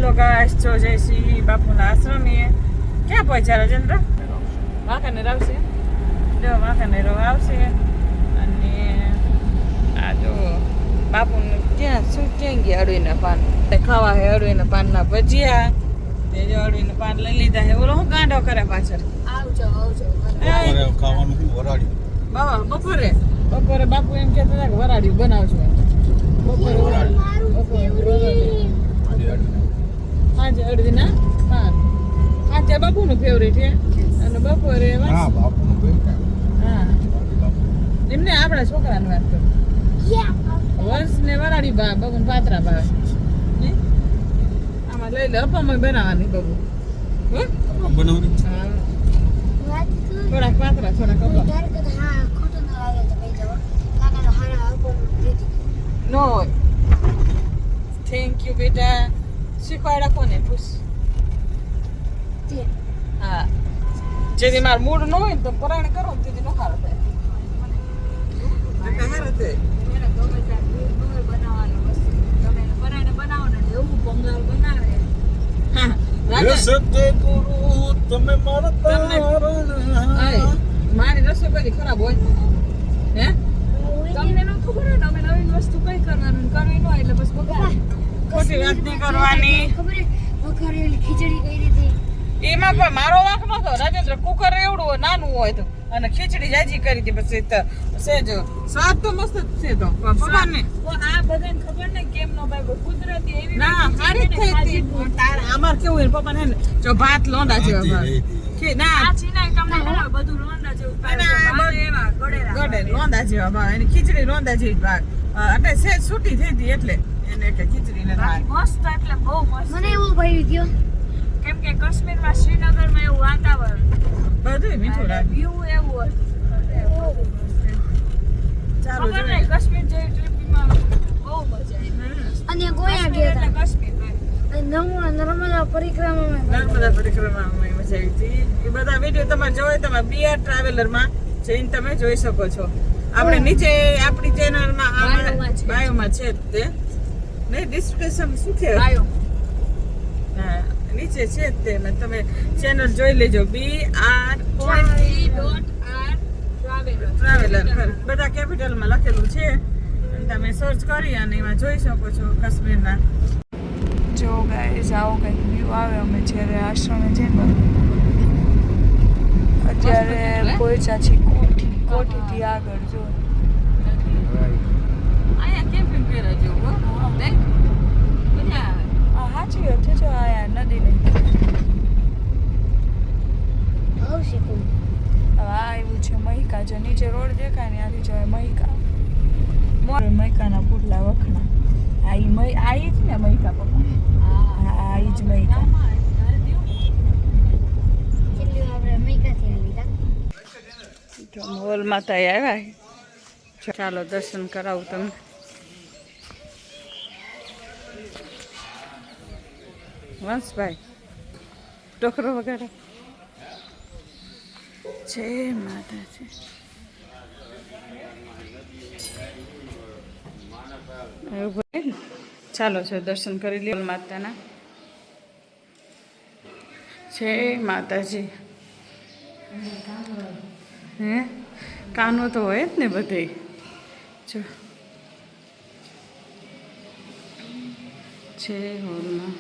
Hello guys, જો જયશ્રી બાપુના આશ્રમીએ ક્યાં પહોંચ્યા રાજેન્દ્ર? વાંકાનેર આવશે. જો વાંકાનેર આવશે. અને આ જો બાપુને ક્યાં શું ક્યાં ગયા? અળવીના પાન ખાવા હે. અળવીના પાનના ભજીયા. એ જો અળવીના પાન લઈ લીધા હે. ઓલો શું ગાંડો કરે પાછળ? આવજો ખાવાનું વરાડ્યું. બપોરે બાપુ એમ કહેતા હતા કે વરાડ્યું બનાવજો. બપોરે આજે અળવીના પાન આજે બાપુનું ફેવરેટ છે. અને બપોરે હા એમને આપણા છોકરાની વાત કરું. વર્ષ ને વરાડી બાપુને પાત્રા ભાવે. આમાં લઈ લે અપમાં બનાવવાની બાબુ. થોડાક પાત્રા થોડાક નો હોય. થેન્ક યુ બેટા. શીખવાડા કોને પૂછ. હા જેથી મારું મૂડ ન હોય ને તો પરાયણ કરો ને તેથી નખારો થાય. મારી રસોઈ બધી ખરાબ હોય હે તમને ન ખબર હોય ને અમે નવીન વસ્તુ કઈ કરવાનું કરવી ન હોય એટલે બસ ખોટી વાત નહીં કરવાની. ખીચડી કઈ રીતે એમાં પણ મારો વાંક નતો રાજેન્દ્ર. કુકર એવડું નાનું હોય તો અને ખીચડી જાજી કરી હતી પછી સેજ સ્વાદ તો મસ્ત જ છે. તો પપ્પા ને આ બધાને ખબર ને કેમ નો ભાઈ કુદરતી એવી ના સારી થઈ હતી. તાર અમાર કેવું હોય પપ્પા ને જો ભાત લોંડા જેવા કે ના આ ચીના તમને ખબર બધું લોંડા જેવું એવા ગડે લોંડા જેવા ભાવ. એની ખીચડી લોંડા જેવી ભાગ એટલે સેજ છૂટી થઈ હતી એટલે એને કે ખીચડી ને થાય મસ્ત એટલે બહુ મસ્ત. મને એવું ભાઈ ગયો કેમ કે કાશ્મીરમાં શ્રીનગરમાં એવું વાતાવરણ બધું મીઠું લાગે. વ્યૂ એવું ચાલો જોઈએ કાશ્મીર જેવી ટ્રીપમાં બહુ મજા આવી. અને ગોયા ગયા હતા કાશ્મીર નર્મદા પરિક્રમામાં મજા આવી હતી. એ બધા વિડીયો તમારે જોઈ તમે બીઆર ટ્રાવેલરમાં જઈને તમે જોઈ શકો છો. આપણે નીચે આપણી ચેનલમાં બાયોમાં છે તે નહીં ડિસ્ક્રિપ્શન શું છે બાયો હા નીચે છે તે તમે ચેનલ જોઈ લેજો. BR20.R બધા કેપિટલમાં લખેલું છે. તમે સર્ચ કરી અને એમાં જોઈ શકો છો કાશ્મીરના. જો ગાઈસ આવો કંઈક વ્યૂ આવે અમે જ્યારે આશ્રમે જઈને અત્યારે પહોંચ્યા છીએ કોઠીથી આગળ. જો અહીંયા કેમ્પિંગ કર્યા જેવું મજા આવે. સાચી વાત છે. જો આયા નદી નહીં હવે આવ્યું છે મહિકા. જો નીચે રોડ દેખાય ને આથી જવાય મહિકા. મહિકાના પુડલા વખણા આ જ ને મહિકા પપ્પા. હા ઈ જ મહિકા. મોલ માતા આવ્યા. ચાલો દર્શન કરાવું તમને. વંશભાઈ ટોકરો વગેરે જય માતાજી. ચાલો છે દર્શન કરી લે માતાના. જય માતાજી. હે કાનો તો હોય જ ને બધે. જો છે હોલમાં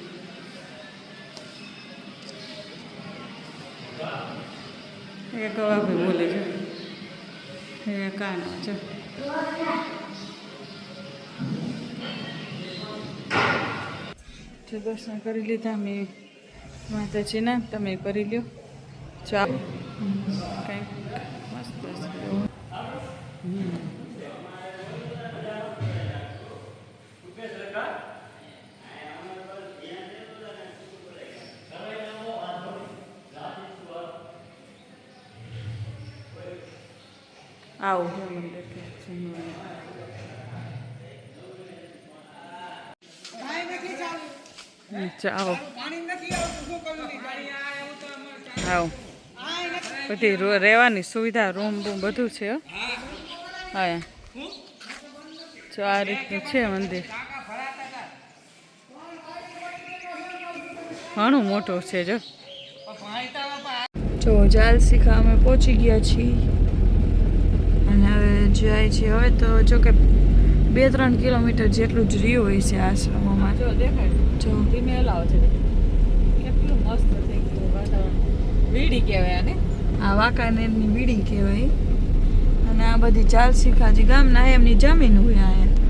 એ ગવા ભાઈ બોલે છે. એ કાનો છે. દર્શન કરી લીધા મેં માતાજીના. તમે કરી લ્યો. ચાલો કંઈક મસ્ત આવું મંદિર આવો આવો. બધી રહેવાની સુવિધા રૂમ બૂમ બધું છે. હા જો આ રીતનું છે મંદિર. ઘણું મોટો છે જો જાલસીખા અમે પહોંચી ગયા છીએ અને હવે જાય છે હવે તો જો કે 2-3 કિલોમીટર જેટલું જ રહ્યું હોય છે આશ્રમમાં જો દેખાય જો ધીમે હલાવો છે કેટલું મસ્ત થઈ ગયું વાતાવરણ વીડી કહેવાય આને આ વાંકાનેરની વીડી કહેવાય અને આ બધી ચાલશીખાજી ગામના એમની જમીન હોય અહીંયા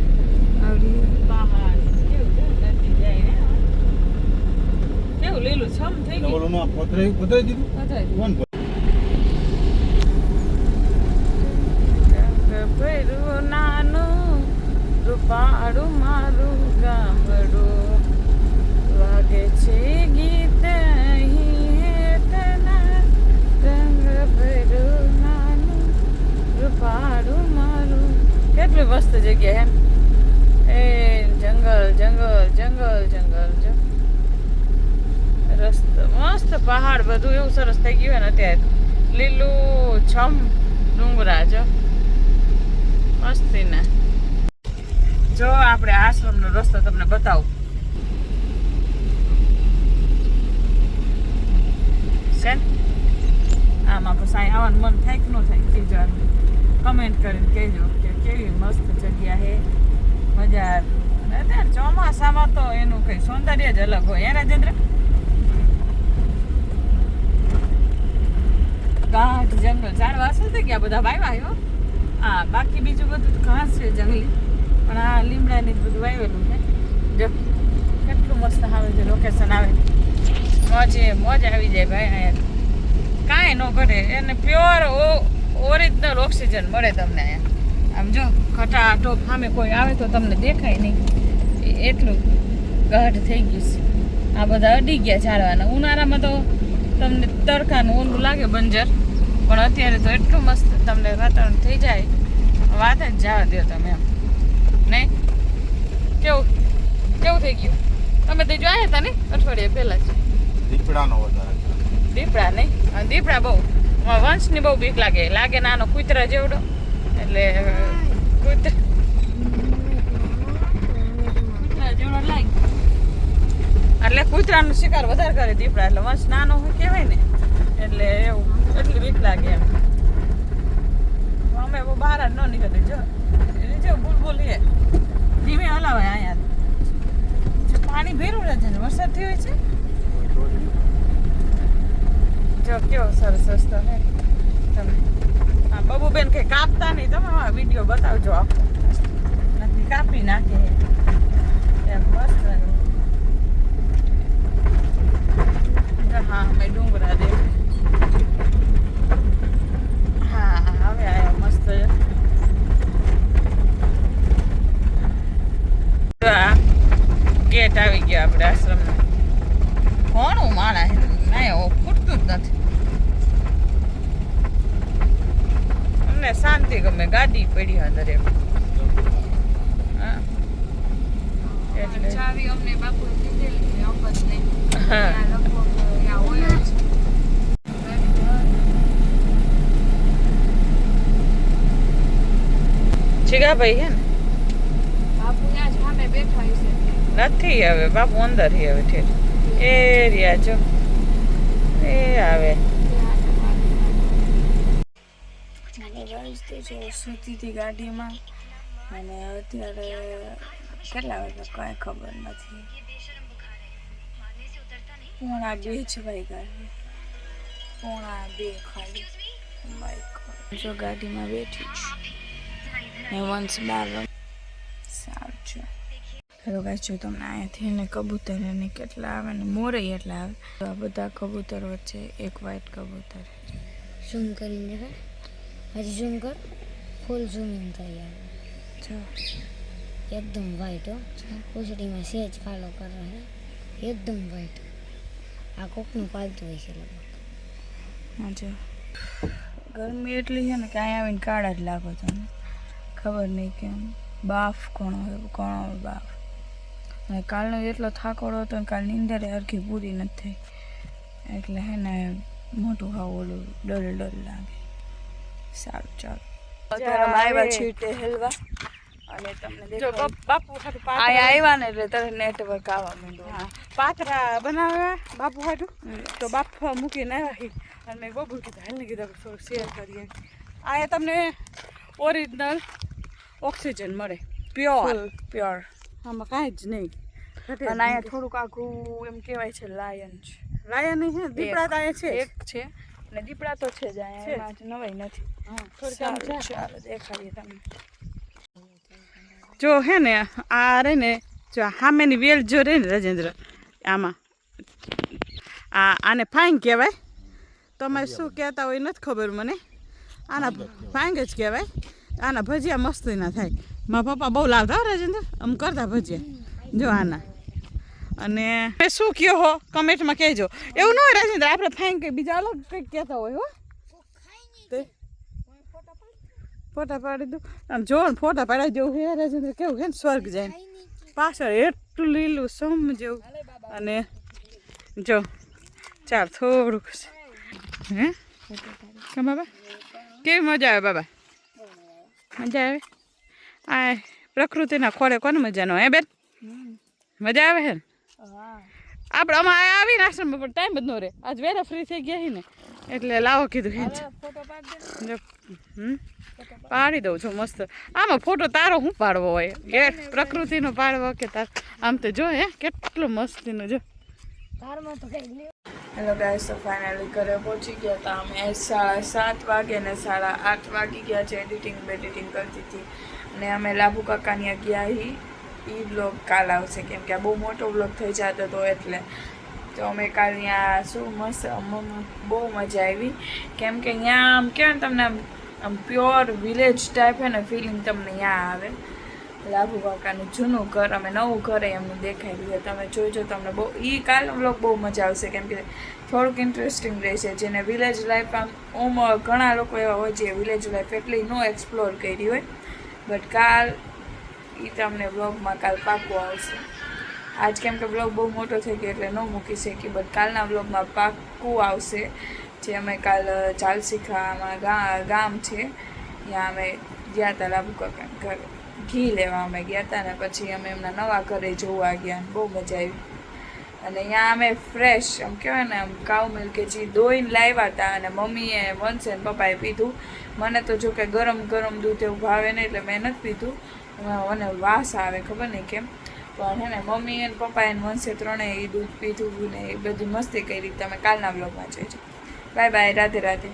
આવડી પહાડ કેવું લીલું છમ થઈ ગયું ઓલોમાં પધરાઈ દીધું કોણ ભર્યું નાનું રૂપાળું મારું ગામડું વાગે છે ગીત રંગ ભર્યું નાનું રૂપાળું મારું કેટલી મસ્ત જગ્યા હે એ જંગલ જંગલ જંગલ જંગલ જો રસ્તો મસ્ત પહાડ બધું એવું સરસ થઈ ગયું ને અત્યારે લીલું છમ ડુંગરા જો મસ્તી ને જો આપણે આશ્રમનો રસ્તો તમને બતાવું છે આમાં પછી અહીં આવવાનું મન થાય કે ન થાય કહેજો કમેન્ટ કરીને કહેજો કે કેવી મસ્ત જગ્યા છે મજા આવે અને અત્યારે ચોમાસામાં તો એનું કંઈ સૌંદર્ય જ અલગ હોય હે રાજેન્દ્ર ગાઢ જંગલ ઝાડવા અસલ થઈ ગયા બધા વાવ્યા આવ્યો હા બાકી બીજું બધું ઘાસ છે જંગલી પણ આ લીમડાની બધું વાવેલું છે જો કેટલું મસ્ત આવે છે લોકેશન આવે મોજ આવી જાય ભાઈ અહીંયા કાંઈ ન ઘટે એને પ્યોર ઓરિજિનલ ઓક્સિજન મળે તમને અહીંયા આમ જો ખટાટોપ સામે કોઈ આવે તો તમને દેખાય નહીં એટલું ગાઢ થઈ ગયું છે આ બધા અડી ગયા ઝાડવાના ઉનાળામાં તો તમને તડકાનું ઓલું લાગે બંજર પણ અત્યારે તો એટલું મસ્ત તમને વાતાવરણ થઈ જાય વાત જ જવા દો તમે એમ નહીં કેવું થઈ ગયું તમે તો જો આવ્યા હતા ને અઠવાડિયા પહેલાં જ દીપડાનો વધારે દીપડા નહીં દીપડા બહુ વંશની બહુ બીક લાગે નાનો કૂતરા જેવડો એટલે કૂતરા જેવડો લાગે એટલે કૂતરાનો શિકાર વધારે કરે દીપડા એટલે વંશ નાનો હોય કહેવાય ને એટલે એવું એટલી બીક લાગે એમ અમે બહાર જ ન નીકળતી જો એટલે જો બુલબુલ ધીમે હલાવાય અહીંયા પાણી ભેરું રહે છે ને વરસાદ થયો હોય છે જો કેવો સરસ રસ્તો હે તમે હા બબુબેન કંઈ કાપતા નહીં તમે આ વિડીયો બતાવજો આખો નથી કાપી નાખે એમ મસ્ત હા મેં ડુંગરા દે હા હવે આવ્યો મસ્ત ગેટ આવી ગયો આપણે આશ્રમનો કોણું માણા ના ફૂટતું જ નથી અમને શાંતિ ગમે ગાડી પડી અંદર એમ હા એટલે ચાવી અમને બાપુ કીધેલી અપત નહીં હા ચીગા ભાઈ હે ને બાપુ ત્યાં સામે બેઠા છે નથી હવે બાપુ અંદર હી હવે ઠેર એ રહ્યા જો એ આવે સુતી હતી ગાડીમાં અને અત્યારે કેટલા વાગે કાંઈ ખબર નથી 1:30 છે ભાઈ ગાડી 1:30 ખાલી જો ગાડીમાં બેઠી છું ને વંશ બાર સારું છે હેલો ગાઈસ જો તમને અહીંયાથી ને કબૂતર ને કેટલા આવે ને મોરે એટલા આવે તો આ બધા કબૂતર વચ્ચે એક વ્હાઈટ કબૂતર ઝૂમ કરીને દેખાય હજી ઝૂમ કર ફૂલ ઝૂમિંગ થઈ આવે જો एकदम वाइट हो पूछड़ी में सेज कालो कर रहा है एकदम वाइट आ कोकનું પાલતું હોય છે લગભગ હા જો ગરમી એટલી છે ને કે અહીંયા આવીને કાળા જ લાગો તમે ખબર નહીં કેમ બાફ કોણ બાફ અને કાલનો એટલો થાકોડો હતો ને કાલ નીંદરે હરખી પૂરી નથી થઈ એટલે હે ને મોટું હાવ ઓલું ડલ લાગે સારું ચાલો અત્યારે અમે આવ્યા છીએ ટહેલવા અને તમને જો દેખાય બાપુ હાટુ આ પાત્રા આવ્યા ને એટલે તરત નેટવર્ક આવવા માંડ્યું હા, પાત્રા બનાવ્યા બાપુ હાટુ તો બાફા મૂકીને આવ્યા અને મેં બબુ કીધું હાલ ને કીધું થોડું શેર કરીએ આ તમને ઓરિજિનલ ઓક્સિજન મળે પ્યોર પ્યોર આમાં કાંઈ જ નહીં અને અહીંયા થોડુંક આખું એમ કહેવાય છે લાયન છે લાયા નહીં હે દીપડા તો અહીંયા છે એક છે અને દીપડા તો છે જ અહીંયા એમાં જ નવાઈ નથી હા થોડીક આમ સારું ચાલો દેખાડીએ તમને જો હે ને આ રે ને જો સામેની વેલ જો રે ને રાજેન્દ્ર આમાં આને ફાઈન કહેવાય તમે શું કહેતા હોય નથી ખબર મને આના ફાઈન જ કહેવાય આના ભજીયા મસ્તી ના થાય મારા પપ્પા બહુ લાવતા હો રાજેન્દ્ર આમ કરતા ભજીયા જો આના અને તમે શું કહો હો કમેન્ટમાં કહેજો એવું ન હોય રાજેન્દ્ર આપણે ફાઈન કંઈ બીજા અલગ કંઈક કહેતા હોય હો તે ફોટા પાડી દઉં આમ જો ને ફોટા પાડી જેવું હે રાજેન્દ્ર કેવું હે ને સ્વર્ગ જાય પાછળ એટલું લીલું સમ જેવું અને જો ચાલ થોડુંક હે કે બાબા કેવી મજા આવે બાબા મજા આવે આ પ્રકૃતિના ખોળે કોને મજાનો હે બેન મજા આવે હે ને આપણે અમારે આવીને આશ્રમમાં પણ ટાઈમ જ ન રહે આજ વેરા ફ્રી થઈ ગયા ને એટલે લાવો કીધું હે જો પાડી દઉં છું મસ્ત આમાં ફોટો તારો શું પાડવો હોય કે પ્રકૃતિનો પાડવો કે તાર આમ તો જો હે કેટલું મસ્તીનું જો હેલો ગાઈસ તો ફાઇનલી ઘરે પહોંચી ગયા હતા અમે 7:30 વાગે ને 8:30 વાગી ગયા છે એડિટિંગ કરતી હતી અને અમે લાભુ કાકાની ગયા એ બ્લોગ કાલ આવશે કેમ કે આ બહુ મોટો બ્લોગ થઈ જતો હતો એટલે તો અમે કાલ ત્યાં શું મસ્ત બહુ મજા આવી કેમ કે અહીંયા આમ કહેવાય ને તમને આમ પ્યોર વિલેજ ટાઈપ હે ને ફિલિંગ તમને ત્યાં આવે લાભુ કાકાનું જૂનું ઘર અમે નવું ઘર એમનું દેખાઈ રહ્યું તમે જોઈજો તમને બહુ કાલનો બ્લોગ બહુ મજા આવશે કેમ કે થોડુંક ઇન્ટરેસ્ટિંગ રહેશે જેને વિલેજ લાઈફ આમ ઘણા લોકો એવા હોય જે વિલેજ લાઈફ એટલી નો એક્સપ્લોર કરી હોય બટ કાલ એ તમને બ્લોગમાં કાલ પાકું આવશે આજ કેમ કે બ્લોગ બહુ મોટો થઈ ગયો એટલે ન મૂકી શકી બટ કાલના બ્લોગમાં પાકું આવશે જે અમે કાલ ચાલશીખામાં ગામ છે ત્યાં અમે ગયા હતા લાભુ કાકાના ઘરે ઘી લેવા અમે ગયા હતા ને પછી અમે એમના નવા ઘરે જોવા ગયા બહુ મજા આવી અને અહીંયા અમે ફ્રેશ આમ કહેવાય ને આમ કાઉ મિલ્ક જે દોઈને લાવ્યા હતા અને મમ્મીએ વંશે ને પપ્પાએ પીધું મને તો જો કે ગરમ દૂધ એવું ભાવે નહીં એટલે મેં નથી પીધું મને વાસ આવે ખબર નહીં કેમ પણ હે ને મમ્મી અને પપ્પા એને વંશે ત્રણેય એ દૂધ પીધું ને એ બધી મસ્તી કરી તમે કાલના બ્લોગમાં જોઈજો બાય બાય રાધે રાધે